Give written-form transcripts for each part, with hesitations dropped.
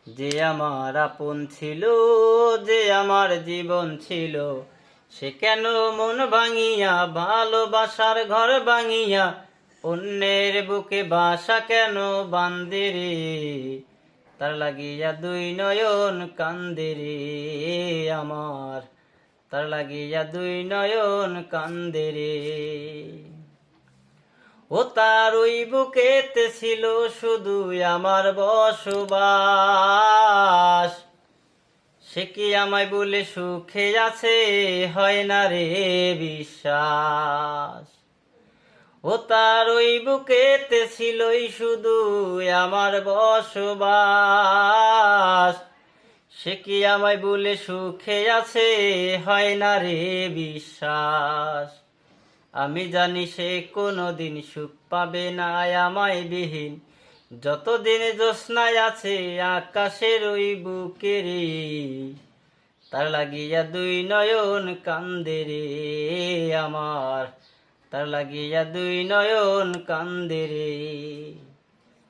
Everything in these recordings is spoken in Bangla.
যে আমার আপন ছিল, যে আমার জীবন ছিল, সে কেন মন ভাঙিয়া ভালোবাসার ঘর ভাঙিয়া অন্যের বুকে বাসা কেন বান্দে রে? তার লাগিয়া দুই নয়ন কান্দে রে আমার, তার লাগিয়া দুই নয়ন কান্দে রে। ও তার ওই বুকেতে ছিল শুধু আমার বসবাস, সে কি আমায় বলে সুখে আছে, হয় না রে বিশ্বাস। ও তার ওই বুকেতে ছিলই শুধু আমার বসবাস, সে কি আমায় বলে সুখে আছে, হয় না রে বিশ্বাস। আমি জানি সে কোনোদিন সুখ পাবে না আমায় বিহীন, যতদিন জ্যোৎস্নায় আছে আকাশের ওই বুকে রে। তার লাগিয়া দুই নয়ন কান্দে রে আমার, তার লাগিয়া দুই নয়ন কান্দে রে।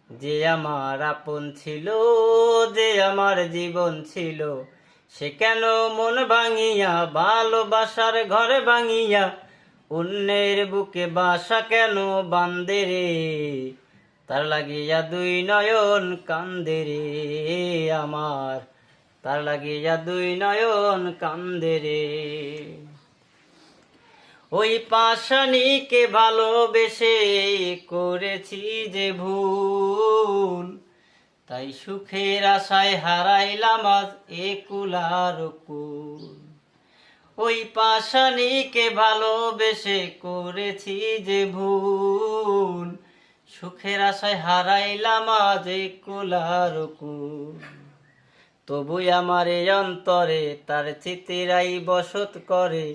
যে আমার আপন ছিল, যে আমার জীবন ছিল, সে কেন মন ভাঙিয়া ভালোবাসার ঘর ভাঙিয়া অন্যের বুকে বাসা কেন বান্দে রে? তার লাগিয়া দুই নয়ন কান্দে রে আমার, তার লাগিয়া দুই নয়ন কান্দে রে। ওই পাষাণীকে ভালোবেসে করেছি যে ভুল, তাই সুখের আশায় হারাইলাম আজ এ কুল আর কুল। ওই পাষাণীকে ভালোবেসে করেছি যে ভুল, সুখের আশায় হারাইলাম আজ এ কুল আর কুল। তবুই আমার এই অন্তরে তার চিতিরাই বসত করে,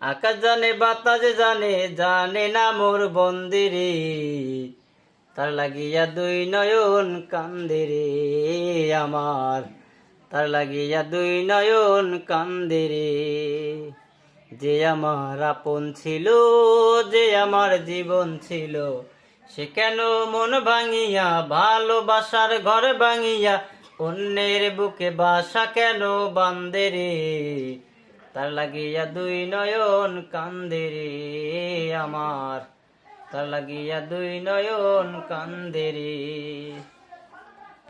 আকাশ জানে বাতাস জানে, জানে না মোর বন্দিরে। তার লাগিয়া দুই নয়ন কান্দে রে আমার, তার লাগিয়া দুই নয়ন কান্দে রে। যে আমার আপন ছিল, যে আমার জীবন ছিল, সে কেন মন ভাঙিয়া ভালোবাসার ঘর ভাঙিয়া অন্যের বুকে বাসা কেন বান্দে রে? তার লাগিয়া দুই নয়ন কান্দে রে আমার, তার লাগিয়া দুই নয়ন কান্দে রে।